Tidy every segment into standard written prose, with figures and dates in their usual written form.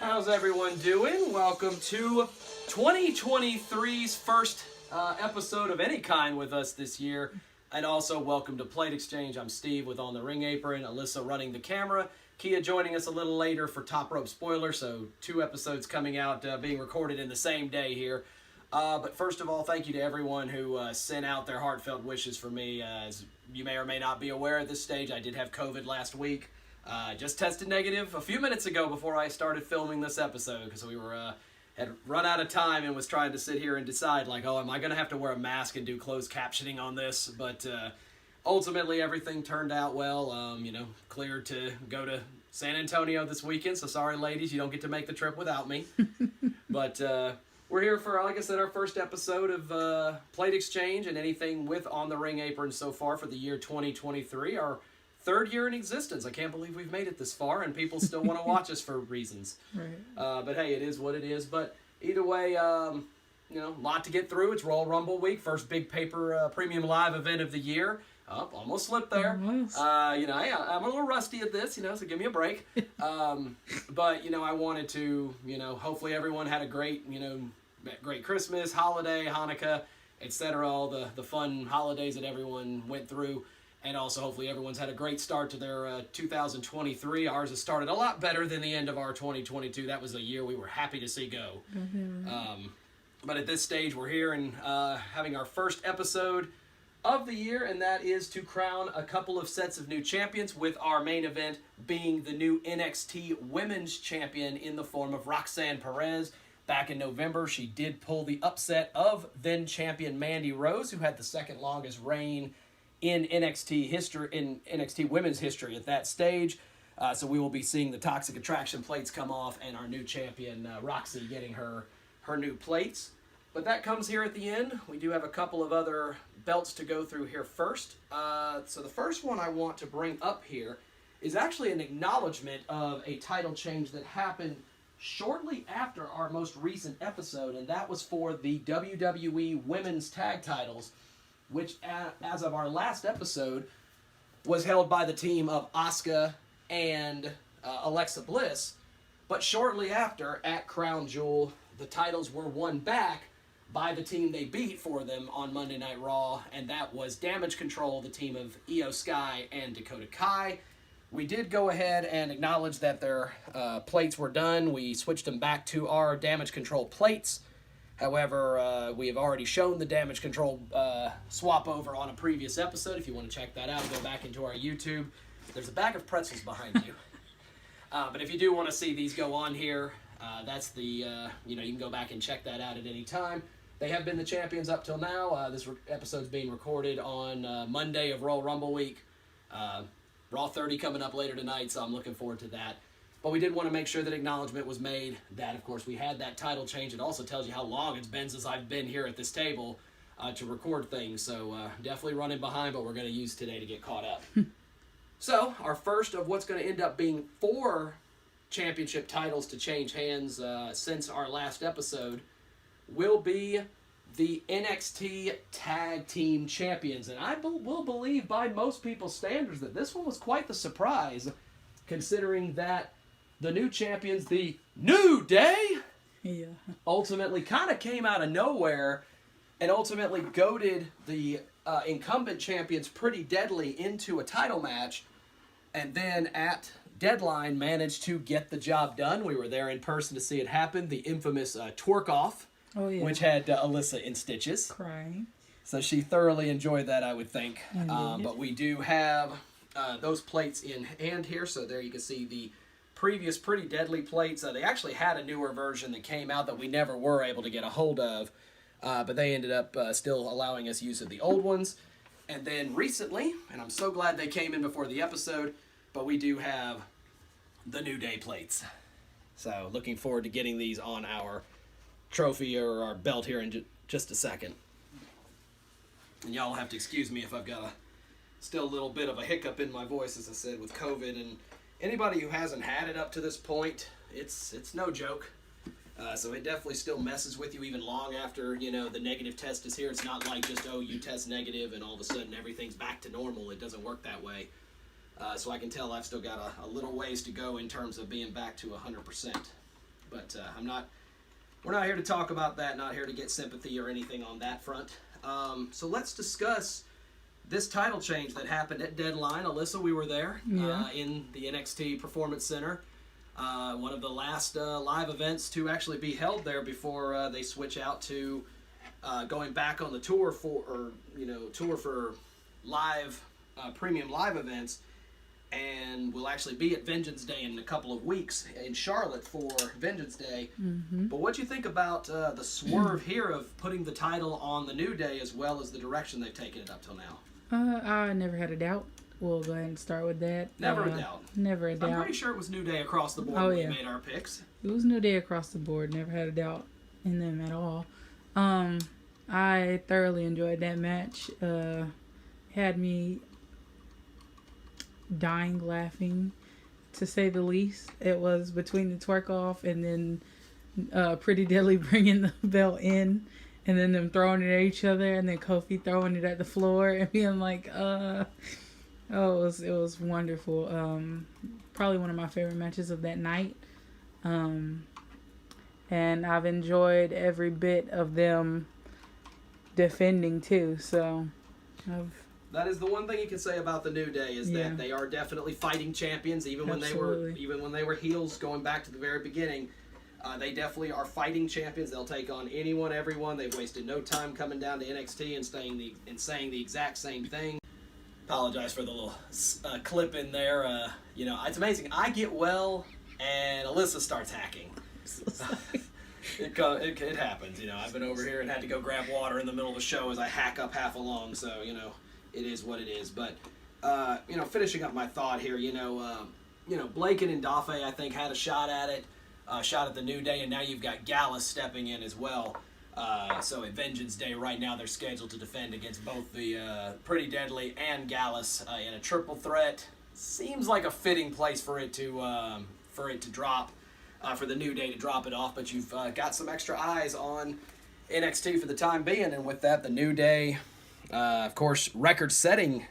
How's everyone doing? Welcome to 2023's first episode of any kind with us this year. And also welcome to Plate Exchange. I'm Steve with On the Ring Apron, Alyssa running the camera, Kia joining us a little later for Top Rope Spoiler, so 2 episodes coming out being recorded in the same day here. But first of all, thank you to everyone who sent out their heartfelt wishes for me. As you may or may not be aware at this stage, I did have COVID last week. Just tested negative a few minutes ago before I started filming this episode because we were had run out of time and was trying to sit here and decide, like, oh, am I going to have to wear a mask and do closed captioning on this? But ultimately, everything turned out well. Cleared to go to San Antonio this weekend. So sorry, ladies, you don't get to make the trip without me. But we're here for, like I said, our first episode of Plate Exchange and anything with On the Ring Apron so far for the year 2023. Our 3rd year in existence. I can't believe we've made it this far, and people still want to watch us for reasons. Right. But hey, it is what it is. But either way, a lot to get through. It's Royal Rumble week, first big paper premium live event of the year. Almost slipped there. Almost. I'm a little rusty at this, so give me a break. But I wanted to, hopefully everyone had a great Christmas, holiday, Hanukkah, etc. All the fun holidays that everyone went through. And also, hopefully, everyone's had a great start to their 2023. Ours has started a lot better than the end of our 2022. That was a year we were happy to see go. Mm-hmm. But at this stage, we're here and having our first episode of the year, and that is to crown a couple of sets of new champions, with our main event being the new NXT Women's Champion in the form of Roxanne Perez. Back in November, she did pull the upset of then-champion Mandy Rose, who had the second longest reign in NXT history, in NXT women's history at that stage. So we will be seeing the Toxic Attraction plates come off and our new champion, Roxy, getting her new plates. But that comes here at the end. We do have a couple of other belts to go through here first. So the first one I want to bring up here is actually an acknowledgement of a title change that happened shortly after our most recent episode, and that was for the WWE Women's Tag Titles, which, as of our last episode, was held by the team of Asuka and Alexa Bliss. But shortly after, at Crown Jewel, the titles were won back by the team they beat for them on Monday Night Raw, and that was Damage Control, the team of Io Sky and Dakota Kai. We did go ahead and acknowledge that their plates were done. We switched them back to our Damage Control plates. However, we have already shown the Damage Control swap over on a previous episode. If you want to check that out, go back into our YouTube. There's a bag of pretzels behind you. But if you do want to see these go on here, that's the, you can go back and check that out at any time. They have been the champions up till now. This episode's being recorded on Monday of Royal Rumble week. Raw 30 coming up later tonight, so I'm looking forward to that. But we did want to make sure that acknowledgement was made that, of course, we had that title change. It also tells you how long it's been since I've been here at this table to record things. So definitely running behind, but we're going to use today to get caught up. So our first of what's going to end up being 4 championship titles to change hands since our last episode will be the NXT Tag Team Champions. And I will believe by most people's standards that this one was quite the surprise, considering that the new champions, the New Day, ultimately kind of came out of nowhere and ultimately goaded the incumbent champions Pretty Deadly into a title match, and then at Deadline managed to get the job done. We were there in person to see it happen. The infamous twerk-off, which had Alyssa in stitches. Crying. So she thoroughly enjoyed that, I would think. But we do have those plates in hand here. So there you can see the previous Pretty Deadly plates. They actually had a newer version that came out that we never were able to get a hold of. But they ended up still allowing us use of the old ones. And then recently, and I'm so glad they came in before the episode, but we do have the New Day plates. So looking forward to getting these on our trophy or our belt here in just a second. And y'all have to excuse me if I've got still a little bit of a hiccup in my voice, as I said, with COVID. And anybody who hasn't had it up to this point, it's no joke. So it definitely still messes with you even long after, the negative test is here. It's not like just, you test negative and all of a sudden everything's back to normal. It doesn't work that way. So I can tell I've still got a little ways to go in terms of being back to 100%. But we're not here to talk about that, not here to get sympathy or anything on that front. So let's discuss this title change that happened at Deadline. Alyssa, we were there in the NXT Performance Center. One of the last live events to actually be held there before they switch out to going back on the tour for live premium live events, and we'll actually be at Vengeance Day in a couple of weeks in Charlotte for Vengeance Day. Mm-hmm. But what do you think about the swerve here of putting the title on the New Day as well as the direction they've taken it up till now? I never had a doubt. We'll go ahead and start with that. Never a doubt. Never a doubt. I'm pretty sure it was New Day across the board when we made our picks. It was New Day across the board. Never had a doubt in them at all. I thoroughly enjoyed that match. Had me dying laughing, to say the least. It was between the twerk off and then Pretty Deadly bringing the belt in, and then them throwing it at each other, and then Kofi throwing it at the floor and being like, it was wonderful. Probably one of my favorite matches of that night. And I've enjoyed every bit of them defending too. So that is the one thing you can say about the New Day is that they are definitely fighting champions, even when they were heels going back to the very beginning. They definitely are fighting champions. They'll take on anyone, everyone. They've wasted no time coming down to NXT and saying the exact same thing. Apologize for the little clip in there. It's amazing. I get well, and Alyssa starts hacking. It happens. I've been over here and had to go grab water in the middle of the show as I hack up half a lung. So it is what it is. But finishing up my thought here. Blaken and Dafe, I think, had a shot at it. Shot at the New Day, and now you've got Gallus stepping in as well. So at Vengeance Day right now, they're scheduled to defend against both the Pretty Deadly and Gallus in a triple threat. Seems like a fitting place for it to drop, for the New Day to drop it off. But you've got some extra eyes on NXT for the time being, and with that, the New Day, of course, record-setting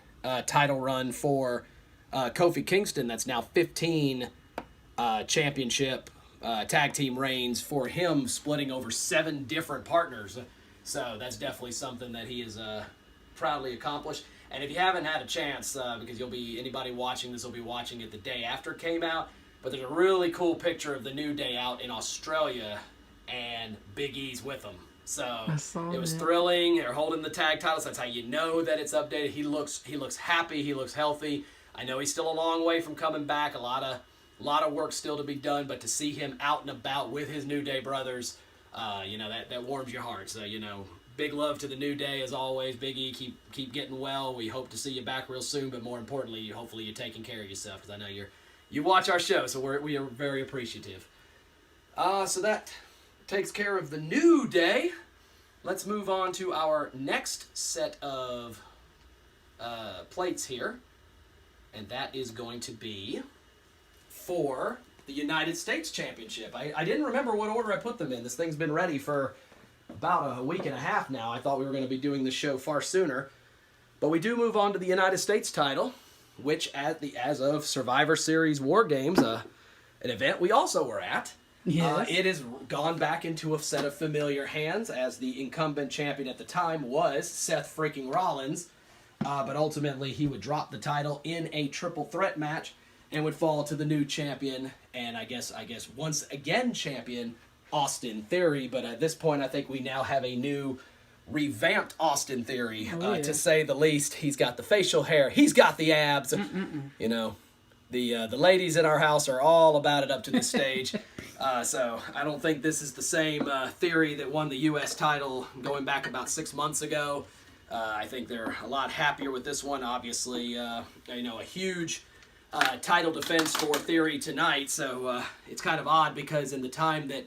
title run for Kofi Kingston. That's now 15 championship tag team reigns for him, splitting over 7 different partners. So that's definitely something that he has proudly accomplished. And if you haven't had a chance, because anybody watching this will be watching it the day after it came out, but there's a really cool picture of the New Day out in Australia, and Big E's with them. So it was thrilling. They're holding the tag titles. That's how you know that it's updated. He looks happy. He looks healthy. I know he's still a long way from coming back. A lot of work still to be done, but to see him out and about with his New Day brothers, that warms your heart. So, big love to the New Day as always. Big E, keep getting well. We hope to see you back real soon, but more importantly, hopefully you're taking care of yourself, because I know you watch our show, so we are very appreciative. So that takes care of the New Day. Let's move on to our next set of plates here, and that is going to be for the United States Championship. I didn't remember what order I put them in. This thing's been ready for about a week and a half now. I thought we were going to be doing the show far sooner. But we do move on to the United States title, which as of Survivor Series War Games, an event we also were at, it has gone back into a set of familiar hands, as the incumbent champion at the time was Seth freaking Rollins. But ultimately he would drop the title in a triple threat match and would fall to the new champion, and I guess once again champion, Austin Theory. But at this point, I think we now have a new, revamped Austin Theory, to say the least. He's got the facial hair. He's got the abs. The ladies in our house are all about it up to this stage. So I don't think this is the same Theory that won the U.S. title going back about 6 months ago. I think they're a lot happier with this one. Obviously, a huge title defense for Theory tonight, so it's kind of odd because at the time that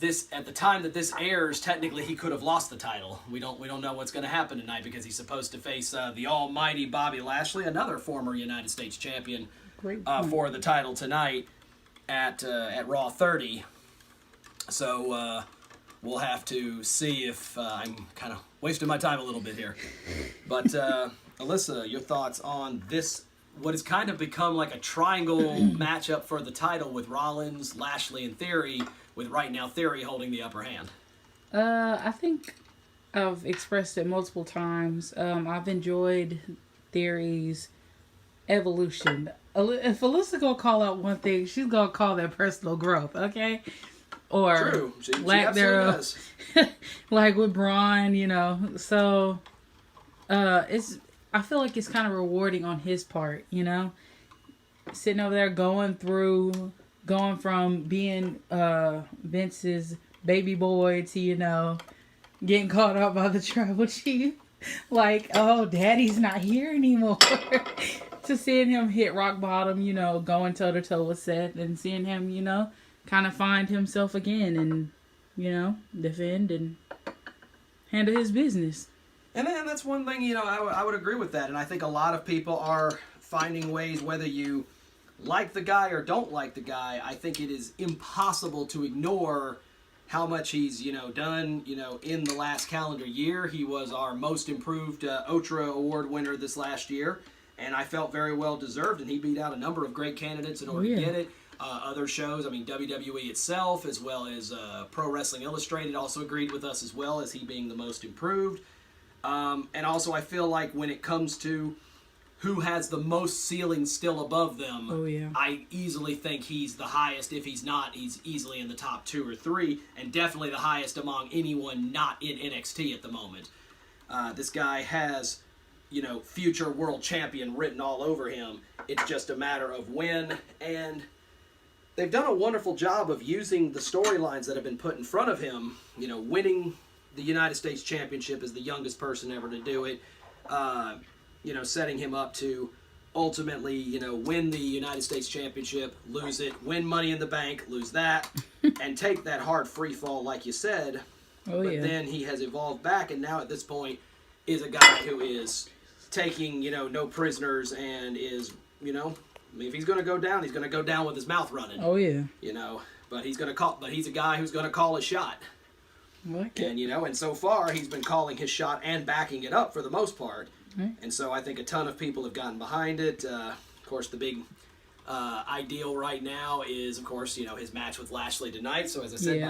this airs, technically he could have lost the title. We don't know what's going to happen tonight because he's supposed to face the almighty Bobby Lashley, another former United States champion, for the title tonight at Raw 30. So we'll have to see if I'm kind of wasting my time a little bit here. But Alyssa, your thoughts on this what has kind of become like a triangle matchup for the title with Rollins, Lashley, and Theory, with right now Theory holding the upper hand? I think I've expressed it multiple times. I've enjoyed Theory's evolution. If Alyssa gonna call out one thing, she's gonna call that personal growth, okay? Or True. She lack thereof. does. Like with Braun, you know. So I feel like it's kind of rewarding on his part, you know? Sitting over there going from being Vince's baby boy to, you know, getting caught up by the tribal chief. Like, oh, daddy's not here anymore. To seeing him hit rock bottom, you know, going toe-to-toe with Seth, and seeing him, you know, kind of find himself again and, you know, defend and handle his business. And then that's one thing, you know, I would agree with that. And I think a lot of people are finding ways, whether you like the guy or don't like the guy, I think it is impossible to ignore how much he's, you know, done, you know, in the last calendar year. He was our most improved OTRA award winner this last year, and I felt very well deserved, and he beat out a number of great candidates in order to get it. Other shows, I mean, WWE itself, as well as Pro Wrestling Illustrated, also agreed with us as well as he being the most improved. And also, I feel like when it comes to who has the most ceiling still above them, I easily think he's the highest. If he's not, he's easily in the top 2 or 3, and definitely the highest among anyone not in NXT at the moment. This guy has, you know, future world champion written all over him. It's just a matter of when, and they've done a wonderful job of using the storylines that have been put in front of him, you know, winning the United States Championship as the youngest person ever to do it, you know, setting him up to ultimately, you know, win the United States Championship, lose it, win Money in the Bank, lose that, and take that hard free fall, like you said. But then he has evolved back, and now at this point is a guy who is taking, you know, no prisoners, and is, you know, I mean, if he's going to go down, he's going to go down with his mouth running. You know, but he's a guy who's going to call a shot. And, you know, and so far he's been calling his shot and backing it up for the most part. And so I think a ton of people have gotten behind it. Of course, the big ideal right now is, of course, you know, his match with Lashley tonight. So as I said,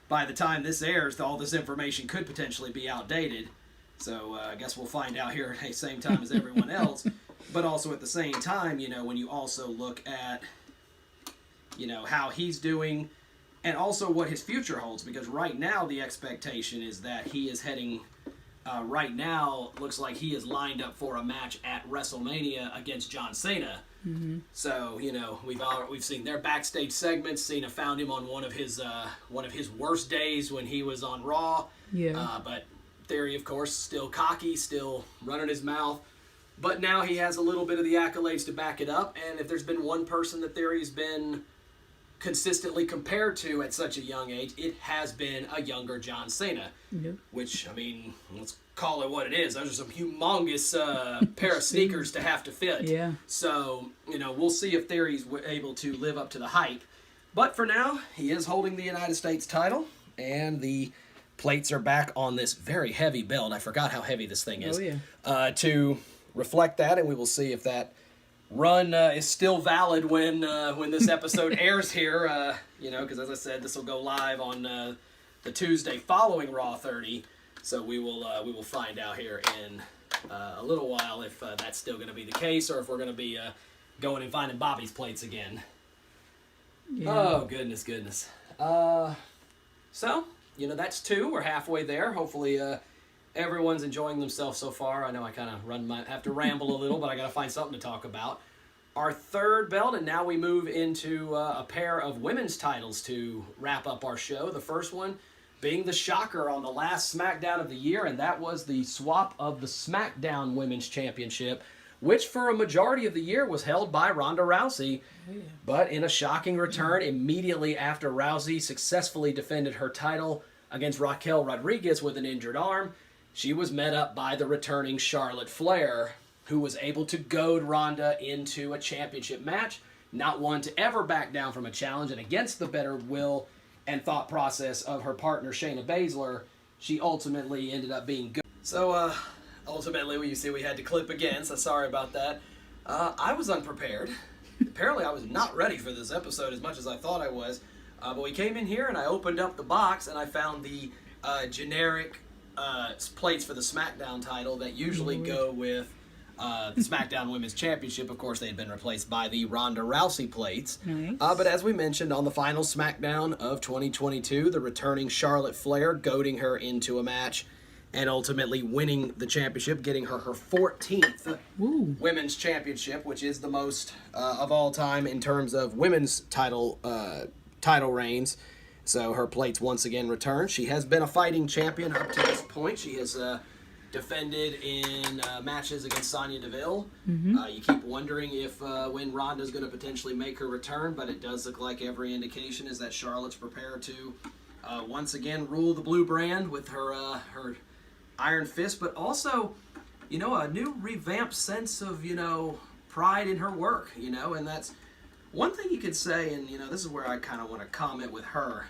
by the time this airs, all this information could potentially be outdated. So I guess we'll find out here at the same time as everyone else. But also at the same time, you know, when you also look at, you know, how he's doing, and also what his future holds, because right now the expectation is that he is heading, right now, looks like he is lined up for a match at WrestleMania against John Cena. So, you know, we've seen their backstage segments. Cena found him on one of his worst days when he was on Raw. But Theory, of course, still cocky, still running his mouth. But now he has a little bit of the accolades to back it up. And if there's been one person that Theory's been consistently compared to at such a young age, it has been a younger John Cena. Which, I mean, let's call it what it is. Those are some humongous pair of sneakers to have to fit. So, you know, we'll see if Theory's able to live up to the hype. But for now, he is holding the United States title, and the plates are back on this very heavy belt. I forgot how heavy this thing is. To reflect that, and we will see if that run is still valid when this episode airs here. You know, because as I said, this will go live on the Tuesday following Raw 30. So we will find out here in a little while if that's still going to be the case, or if we're going to be going and finding Bobby's plates again. Oh, goodness. So, you know, that's 2. We're halfway there. Hopefully everyone's enjoying themselves so far. I know I kind of have to ramble a little, but I got to find something to talk about. Our 3rd belt, and now we move into a pair of women's titles to wrap up our show. The first one being the shocker on the last Smackdown of the year, and that was the swap of the Smackdown Women's Championship, which for a majority of the year was held by Ronda Rousey. But in a shocking return, immediately after Rousey successfully defended her title against Raquel Rodriguez with an injured arm, she was met up by the returning Charlotte Flair, who was able to goad Ronda into a championship match, not one to ever back down from a challenge, and against the better will and thought process of her partner Shayna Baszler, she ultimately ended up being good. So, ultimately, you see we had to clip again, so sorry about that. I was unprepared. Apparently, I was not ready for this episode as much as I thought I was. But we came in here and I opened up the box and I found the generic plates for the Smackdown title that usually go with the Smackdown Women's Championship. Of course, they had been replaced by the Ronda Rousey plates. Nice. But as we mentioned, on the final Smackdown of 2022, the returning Charlotte Flair goading her into a match and ultimately winning the championship, getting her 14th Women's Championship, which is the most of all time in terms of women's title reigns. So her plates once again return. She has been a fighting champion up to this point. She has defended in matches against Sonya Deville. You keep wondering if when Ronda's going to potentially make her return, but it does look like every indication is that Charlotte's prepared to once again rule the blue brand with her iron fist, but also, a new revamped sense of, pride in her work, and that's one thing you could say, and, this is where I kind of want to comment with her.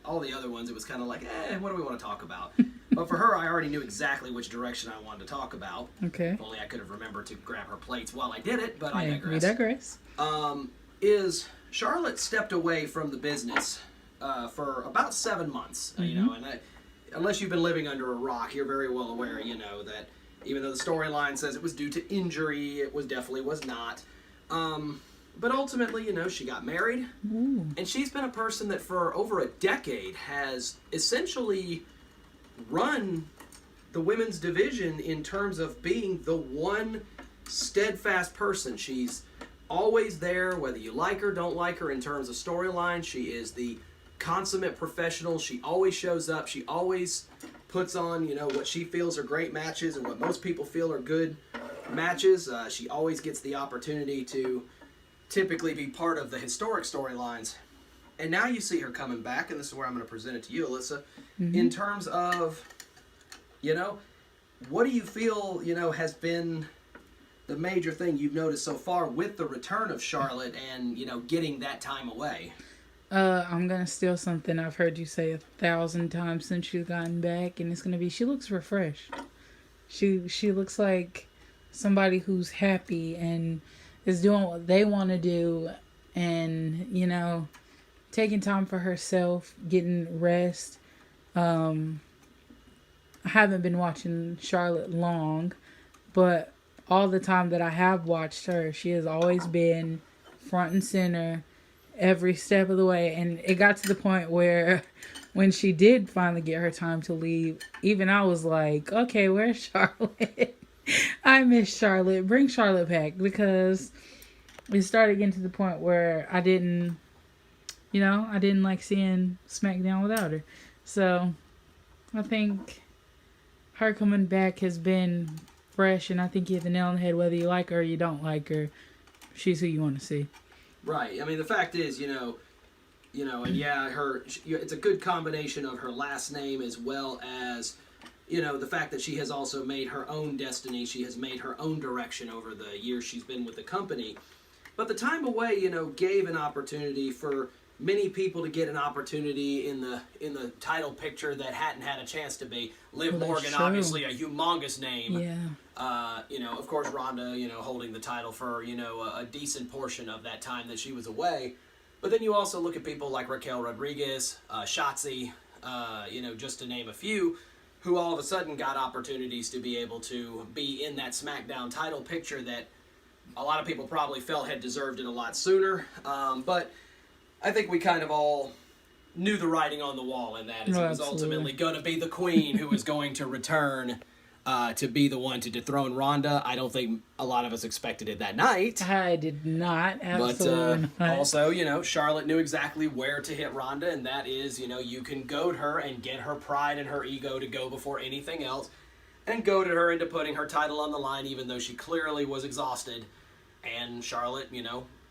All the other ones, it was kind of like, what do we want to talk about? But for her, I already knew exactly which direction I wanted to talk about. Okay. If only I could have remembered to grab her plates while I did it, but I We digress. digress. Is Charlotte stepped away from the business for about 7 months, and unless you've been living under a rock, you're very well aware, that even though the storyline says it was due to injury, it definitely was not. But ultimately, she got married, and she's been a person that for over a decade has essentially run the women's division in terms of being the one steadfast person. She's always there, whether you like her, don't like her, in terms of storyline. She is the consummate professional. She always shows up. She always puts on, what she feels are great matches and what most people feel are good matches. She always gets the opportunity to typically be part of the historic storylines. And now you see her coming back, and this is where I'm going to present it to you, Alyssa, in terms of, what do you feel, has been the major thing you've noticed so far with the return of Charlotte and, getting that time away? I'm gonna steal something I've heard you say 1,000 times since you've gotten back, and it's gonna be she looks refreshed. She looks like somebody who's happy and is doing what they want to do, and taking time for herself, getting rest. I haven't been watching Charlotte long, but all the time that I have watched her, she has always been front and center every step of the way. And it got to the point where when she did finally get her time to leave, even I was like, okay, where's Charlotte? I miss Charlotte. Bring Charlotte back, because it started getting to the point where I didn't like seeing SmackDown without her. So I think her coming back has been fresh, and I think you hit the nail on the head. Whether you like her or you don't like her, she's who you want to see. Right. I mean, the fact is, and yeah, it's a good combination of her last name as well as, the fact that she has also made her own destiny. She has made her own direction over the years she's been with the company. But the time away, gave an opportunity for many people to get an opportunity in the title picture that hadn't had a chance to be. Liv Morgan, obviously a humongous name. Yeah. Of course, Ronda, holding the title for, a decent portion of that time that she was away. But then you also look at people like Raquel Rodriguez, Shotzi, just to name a few, who all of a sudden got opportunities to be able to be in that SmackDown title picture that a lot of people probably felt had deserved it a lot sooner. But I think we kind of all knew the writing on the wall in that. It was ultimately going to be the queen who was going to return to be the one to dethrone Ronda. I don't think a lot of us expected it that night. I did not. Absolutely but not. Also, Charlotte knew exactly where to hit Ronda, and that is, you can goad her and get her pride and her ego to go before anything else, and goaded her into putting her title on the line, even though she clearly was exhausted. And Charlotte,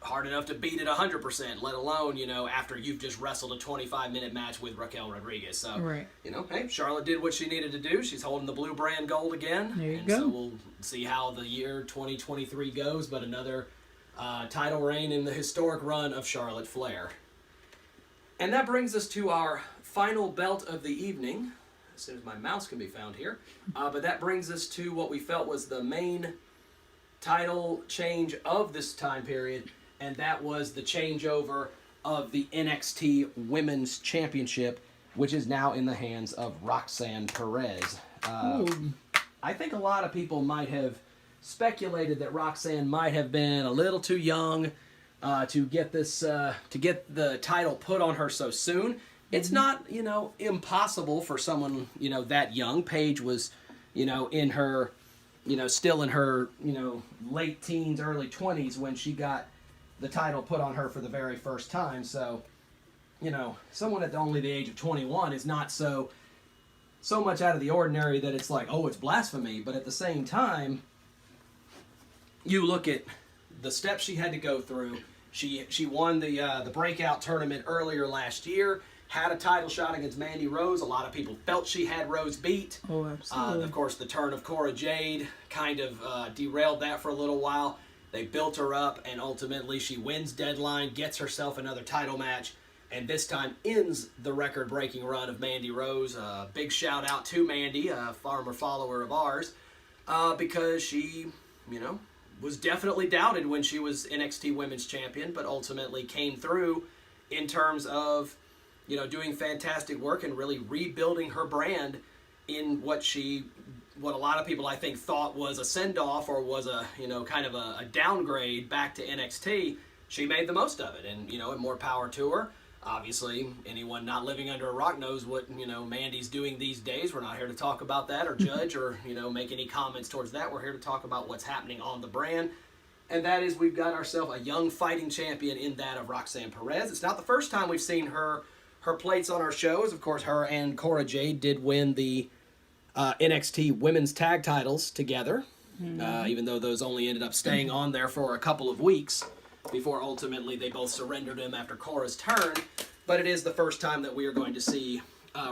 hard enough to beat it 100%, let alone, after you've just wrestled a 25-minute match with Raquel Rodriguez. So, right. Hey, Charlotte did what she needed to do. She's holding the blue brand gold again. There you and go. So we'll see how the year 2023 goes, but another title reign in the historic run of Charlotte Flair. And that brings us to our final belt of the evening, as soon as my mouse can be found here. But that brings us to what we felt was the main title change of this time period, and that was the changeover of the NXT Women's Championship, which is now in the hands of Roxanne Perez. I think a lot of people might have speculated that Roxanne might have been a little too young to get the title put on her so soon. It's not, impossible for someone, that young. Paige was, in her, still in her, late teens, early 20s when she got the title put on her for the very first time. So, someone at only the age of 21 is not so much out of the ordinary that it's like, oh, it's blasphemy. But at the same time, you look at the steps she had to go through. She won the breakout tournament earlier last year, had a title shot against Mandy Rose. A lot of people felt she had Rose beat. Oh, absolutely. Of course, the turn of Cora Jade kind of derailed that for a little while. They built her up, and ultimately she wins Deadline, gets herself another title match, and this time ends the record-breaking run of Mandy Rose. Big shout-out to Mandy, a former follower of ours, because she, was definitely doubted when she was NXT Women's Champion, but ultimately came through in terms of, doing fantastic work and really rebuilding her brand in what a lot of people I think thought was a send-off or was a, kind of a downgrade back to NXT. She made the most of it, and, and more power to her. Obviously, anyone not living under a rock knows what, Mandy's doing these days. We're not here to talk about that or judge or, make any comments towards that. We're here to talk about what's happening on the brand. And that is we've got ourselves a young fighting champion in that of Roxanne Perez. It's not the first time we've seen her plates on our shows. Of course, her and Cora Jade did win the NXT Women's Tag Titles together, even though those only ended up staying on there for a couple of weeks before ultimately they both surrendered them after Cora's turn. But it is the first time that we are going to see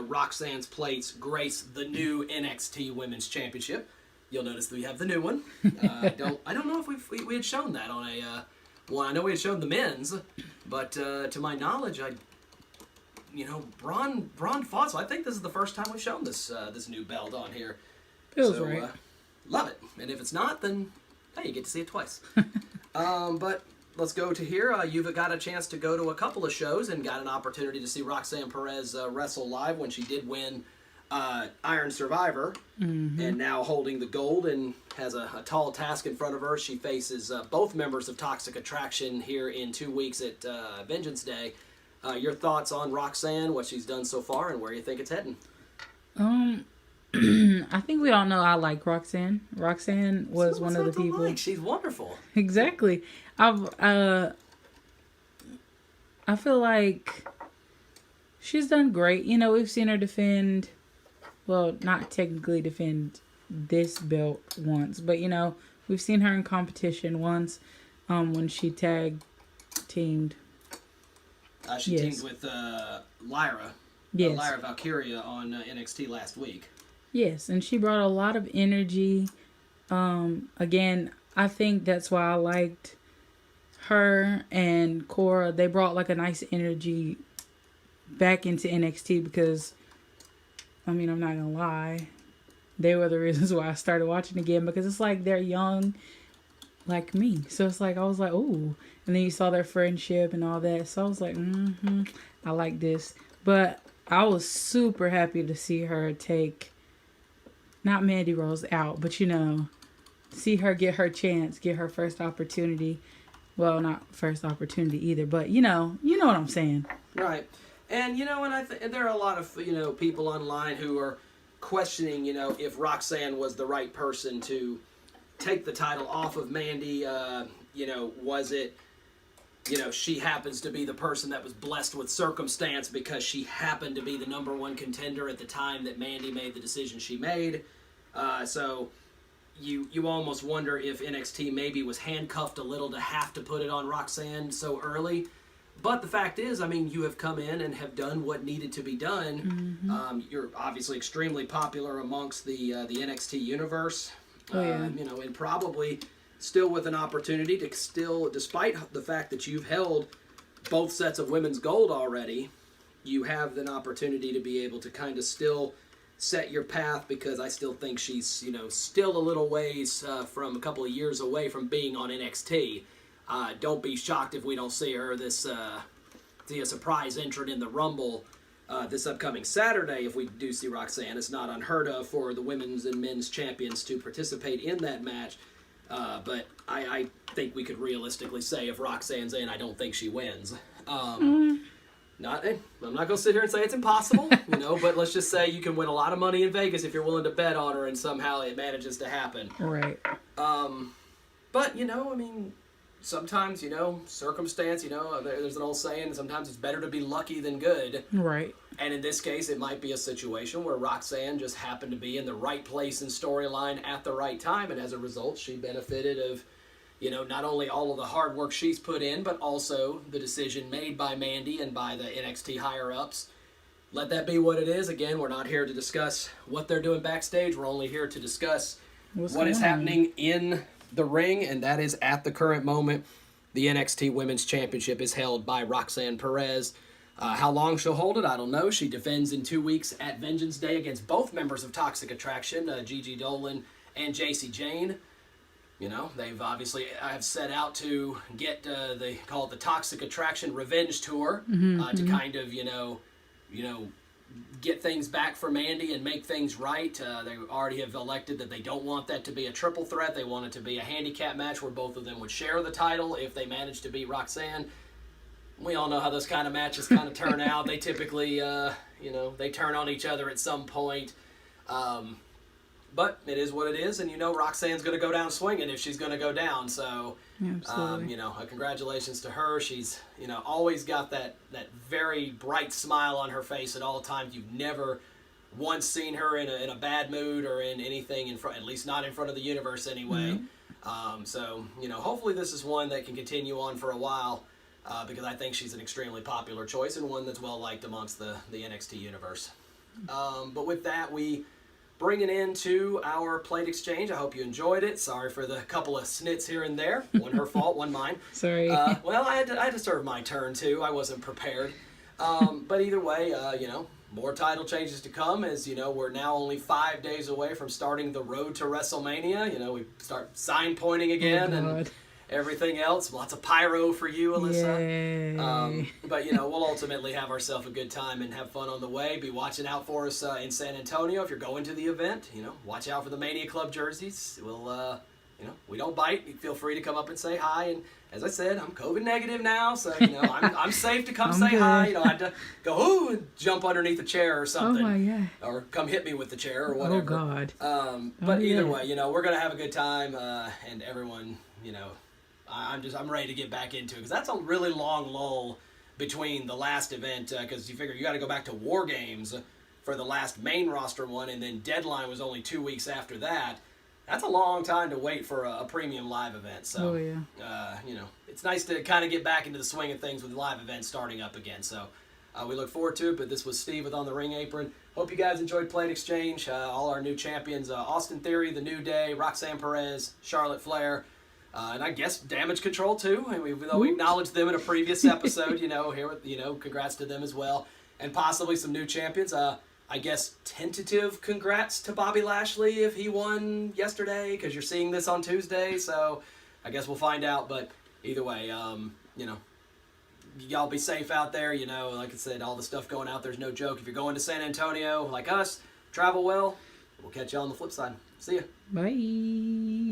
Roxanne's plates grace the new NXT Women's Championship. You'll notice that we have the new one. I don't know if we had shown that on a one. I know we had shown the men's, but to my knowledge, Braun fought. So I think this is the first time we've shown this new belt on here. Feels right. Love it. And if it's not, then hey, you get to see it twice. But let's go to here. You've got a chance to go to a couple of shows and got an opportunity to see Roxanne Perez wrestle live when she did win Iron Survivor, and now holding the gold and has a tall task in front of her. She faces both members of Toxic Attraction here in 2 weeks at Vengeance Day. Your thoughts on Roxanne, what she's done so far, and where you think it's heading? I think we all know I like Roxanne. Roxanne was one of the people. Like? She's wonderful. Exactly. I feel like she's done great. We've seen her defend. Well, not technically defend this belt once, but we've seen her in competition once when she tag teamed. She teamed with Lyra. Yes. Lyra Valkyria on NXT last week. Yes, and she brought a lot of energy. Again, I think that's why I liked her and Cora. They brought like a nice energy back into NXT because, I'm not gonna lie, they were the reasons why I started watching again, because it's like they're young like me. So it's like, I was like, ooh. And then you saw their friendship and all that. So I was like, I like this. But I was super happy to see her take, not Mandy Rose out, but see her get her chance, get her first opportunity. Well, not first opportunity either, but you know what I'm saying. Right. And and there are a lot of people online who are questioning if Roxanne was the right person to take the title off of Mandy. Was it she happens to be the person that was blessed with circumstance because she happened to be the number one contender at the time that Mandy made the decision she made. So you almost wonder if NXT maybe was handcuffed a little to have to put it on Roxanne so early. But the fact is, you have come in and have done what needed to be done. You're obviously extremely popular amongst the NXT universe. Oh, yeah. And probably still with an opportunity to still, despite the fact that you've held both sets of women's gold already, you have an opportunity to be able to kind of still set your path, because I still think she's, still a little ways from a couple of years away from being on NXT. Don't be shocked if we don't see her see a surprise entrant in the Rumble this upcoming Saturday. If we do see Roxanne, it's not unheard of for the women's and men's champions to participate in that match. But I think we could realistically say if Roxanne's in, I don't think she wins. I'm not going to sit here and say it's impossible, but let's just say you can win a lot of money in Vegas if you're willing to bet on her and somehow it manages to happen. Right. But, sometimes, circumstance, there's an old saying, sometimes it's better to be lucky than good. Right. And in this case, it might be a situation where Roxanne just happened to be in the right place in storyline at the right time, and as a result, she benefited of, not only all of the hard work she's put in, but also the decision made by Mandy and by the NXT higher-ups. Let that be what it is. Again, we're not here to discuss what they're doing backstage. We're only here to discuss what is happening in the ring, and that is at the current moment, the NXT Women's Championship is held by Roxanne Perez. How long she'll hold it, I don't know. She defends in 2 weeks at Vengeance Day against both members of Toxic Attraction, Gigi Dolan and JC Jane. They've obviously have set out to get, they call it the Toxic Attraction Revenge Tour, to kind of, get things back for Mandy and make things right. They already have elected that they don't want that to be a triple threat. They want it to be a handicap match where both of them would share the title if they manage to beat Roxanne. We all know how those kind of matches kind of turn out. They typically, they turn on each other at some point. But it is what it is, and Roxanne's going to go down swinging if she's going to go down. So, congratulations to her. She's, always got that very bright smile on her face at all times. You've never once seen her in a bad mood or in anything in front, at least not in front of the universe anyway. So, hopefully this is one that can continue on for a while, because I think she's an extremely popular choice and one that's well liked amongst the NXT universe. But with that, we bring it into our plate exchange. I hope you enjoyed it. Sorry for the couple of snits here and there. One her fault, one mine. Sorry. Well, I had to serve my turn too. I wasn't prepared. But either way, more title changes to come, as we're now only 5 days away from starting the road to WrestleMania. We start sign pointing again and everything else. Lots of pyro for you, Alyssa. Yay. But we'll ultimately have ourselves a good time and have fun on the way. Be watching out for us in San Antonio if you're going to the event. Watch out for the Mania Club jerseys. We'll we don't bite. Feel free to come up and say hi. And as I said, I'm COVID negative now, so I'm safe to come say hi. You don't have to go ooh and jump underneath a chair or something. Oh my God. Or come hit me with the chair or whatever. Oh God. But either way, we're gonna have a good time, and everyone, I'm ready to get back into it, because that's a really long lull between the last event, because you figure you got to go back to War Games for the last main roster one, and then Deadline was only 2 weeks after that. That's a long time to wait for a premium live event. So, it's nice to kind of get back into the swing of things with live events starting up again. So, we look forward to it. But this was Steve with On the Ring Apron. Hope you guys enjoyed Plate Exchange. All our new champions, Austin Theory, The New Day, Roxanne Perez, Charlotte Flair. And I guess Damage Control too. And we acknowledged them in a previous episode. Congrats to them as well, and possibly some new champions. I guess tentative congrats to Bobby Lashley if he won yesterday, because you're seeing this on Tuesday. So I guess we'll find out. But either way, y'all be safe out there. Like I said, all the stuff going out there's no joke. If you're going to San Antonio like us, travel well. We'll catch you on the flip side. See ya. Bye.